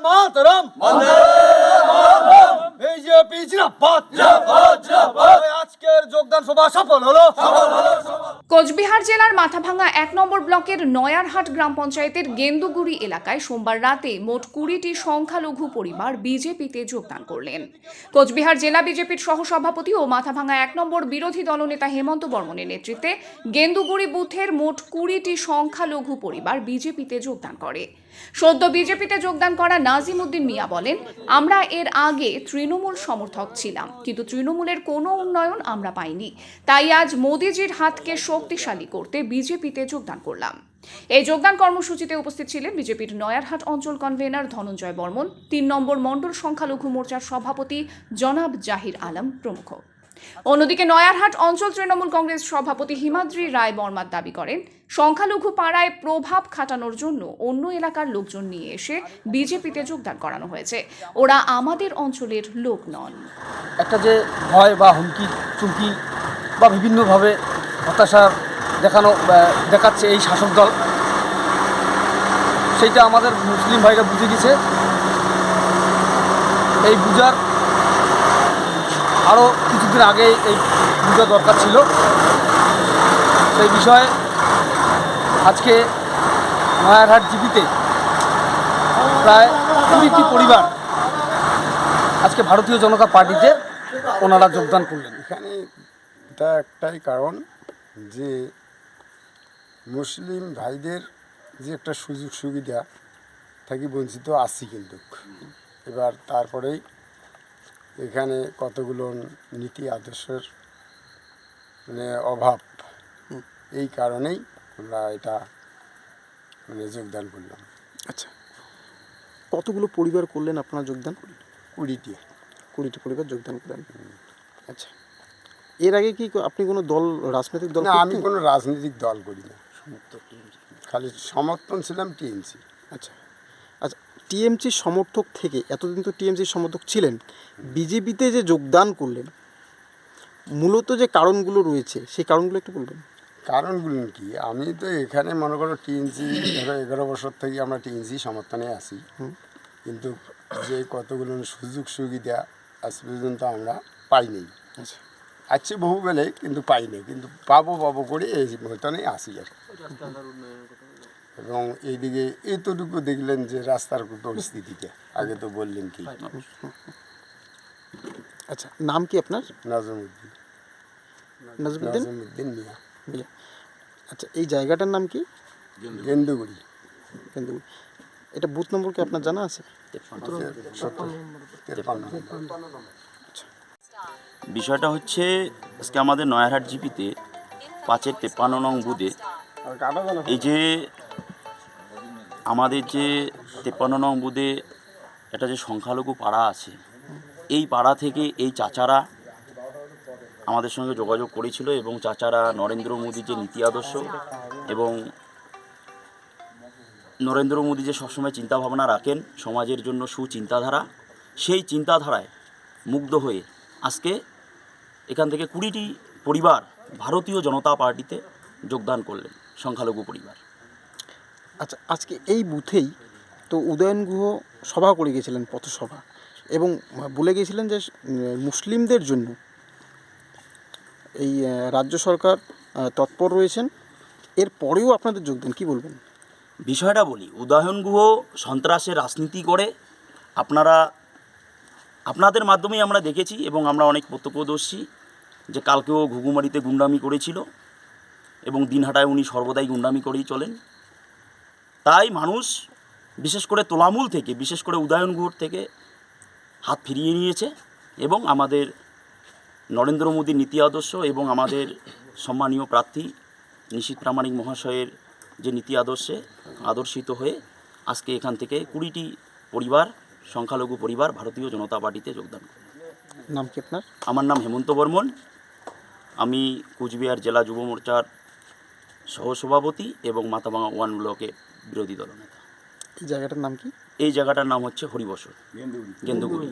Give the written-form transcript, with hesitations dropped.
মাতরম BJP জিন্দাবাদ আজকের যোগদান সভা সফল হলো। কোচবিহার জেলার মাথাভাঙা ১ নম্বর ব্লকের নয়ারহাট গ্রাম পঞ্চায়েতের গেন্দুগুড়ি এলাকায় সোমবার রাতে মোট ২০টি সংখ্যালঘু পরিবার বিজেপিতে যোগদান করলেন। কোচবিহার জেলা বিজেপির সহসভাপতি ও মাথাভাঙা ১ নম্বর বিরোধী দলনেতা হেমন্ত বর্মনের নেতৃত্বে গেন্দুগুড়ি বুথের মোট ২০টি সংখ্যালঘু পরিবার বিজেপিতে যোগদান করে। সদ্য বিজেপিতে যোগদান করা নাজিম উদ্দিন মিয়া বলেন, আমরা এর আগে তৃণমূল সমর্থক ছিলাম, কিন্তু তৃণমূলের কোনো উন্নয়ন আমরা পাইনি, তাই আজ মোদিজির হাতকে শক্তিশালী করতে বিজেপিতে যোগদান করলাম। এই যোগদান কর্মসূচিতে উপস্থিত ছিলেন বিজেপির নয়ারহাট অঞ্চল কনভেনার ধনঞ্জয় বর্মন, ৩ নম্বর মণ্ডল সংখ্যালঘু মোর্চার সভাপতি জনাব জাহির আলম প্রমুখ। অন্যদিকে নয়ারহাট অঞ্চল তৃণমূল কংগ্রেস সভাপতি হিমাদ্রি রায় বর্মার দাবি করেন, সংখ্যালঘু পাড়ায় প্রভাব খাটানোর জন্য অন্য এলাকার লোকজন নিয়ে এসে বিজেপিতে যোগদান করানো হয়েছে। ওরা আমাদের অঞ্চলের লোক নন। একটা যে ভয় বা হুমকি চুমকি বা বিভিন্নভাবে হতাশা দেখাচ্ছে এই শাসক দল, সেইটা আমাদের মুসলিম ভাইরা বুঝে গেছে। এই বুঝার আরও কিছুদিন আগে এই বুঝা দরকার ছিল। সেই বিষয়ে আজকে নয়ারহাট জিপিতে প্রায় ২০টি পরিবার আজকে ভারতীয় জনতা পার্টিতে ওনারা যোগদান করলেন। এখানে এটা একটাই কারণ যে মুসলিম ভাইদের যে একটা সুযোগ সুবিধা থেকে বঞ্চিত আছি, কিন্তু এবার তারপরেই এখানে কতগুলো নীতি আদর্শের অভাব, এই কারণেই আমরা এটা যোগদান করলাম। আচ্ছা, কতগুলো পরিবার করলেন আপনারা যোগদান? 20টি পরিবার যোগদান করলেন। আচ্ছা, এর আগে কি আপনি কোনো রাজনৈতিক দল? না, আমি কোনো রাজনৈতিক দল করি না, খালি সমর্থন ছিলাম টিএমসি। আচ্ছা, টিএমসির সমর্থক থেকে এতদিন তো টিএমসির সমর্থক ছিলেন, বিজেপিতে যে যোগদান করলেন, মূলত যে কারণগুলো রয়েছে সেই কারণগুলো একটু বলবেন। কারণগুলো কি, আমি তো এখানে মনে করো টিএমসি 11 বছর থেকে আমরা টিএমসি সমর্থনে আছি, কিন্তু যে কতগুলো সুযোগ সুবিধা আজ পর্যন্ত আমরা পাইনি। আচ্ছা, আছে বহু বেলে, কিন্তু পাইনি, কিন্তু পাবো করে এই মতনে আসি আর। এবং এইদিকে এতটুকু দেখলেন যে রাস্তার পরিস্থিতিটা আগে তো বললেন কি। আচ্ছা, নাম কি আপনার? নাজমুদ্দিন মিয়া। আচ্ছা, এই জায়গাটার নাম কি? গেন্দুগুড়ি। এটা বুথ নম্বর কি আপনার জানা আছে? 53। বিষয়টা হচ্ছে, আজকে আমাদের নয়ারহাট জিপিতে 5-এর 53 নং বুথে এই যে আমাদের যে 53 নং বুথে একটা যে সংখ্যালঘু পাড়া আছে, এই পাড়া থেকে এই চাচারা আমাদের সঙ্গে যোগাযোগ করেছিল এবং চাচারা নরেন্দ্র মোদীর যে নীতি আদর্শ এবং নরেন্দ্র মোদী যে সবসময় চিন্তাভাবনা রাখেন সমাজের জন্য সুচিন্তাধারা, সেই চিন্তাধারায় মুগ্ধ হয়ে আজকে এখান থেকে 20টি পরিবার ভারতীয় জনতা পার্টিতে যোগদান করলেন, সংখ্যালঘু পরিবার। আচ্ছা, আজকে এই বুথেই তো উদয়ন গুহ সভা করে গিয়েছিলেন, পথসভা, এবং বলে গিয়েছিলেন যে মুসলিমদের জন্য এই রাজ্য সরকার তৎপর রয়েছেন। এর পরেও আপনাদের যোগদান, কি বলবেন? বিষয়টা বলি, উদয়ন গুহ সন্ত্রাসের রাজনীতি করে, আপনাদের মাধ্যমেই আমরা দেখেছি এবং আমরা অনেক প্রত্যক্ষদর্শী যে কালকেও ঘুঘুমারিতে গুন্ডামি করেছিল এবং দিনহাটায় উনি সর্বদাই গুন্ডামি করেই চলেন। তাই মানুষ বিশেষ করে তোলামূল থেকে, বিশেষ করে উদয়ন গুহর থেকে হাত ফিরিয়ে নিয়েছে এবং আমাদের নরেন্দ্র মোদীর নীতি আদর্শ এবং আমাদের সম্মানীয় প্রার্থী নিশীথ প্রামাণিক মহাশয়ের যে নীতি আদর্শে আদর্শিত হয়ে আজকে এখান থেকে 20টি পরিবার, সংখ্যালঘু পরিবার ভারতীয় জনতা পার্টিতে যোগদান করে। নাম কি আপনার? আমার নাম হেমন্ত বর্মন, আমি কুচবিহার জেলা যুব মোর্চার সহসভাপতি এবং মাথাভাঙা 1 ব্লকের বিরোধী দলনেতা। এই জায়গাটার নাম কি? এই জায়গাটার নাম হচ্ছে হরিবসর, গেন্দুগুড়ি।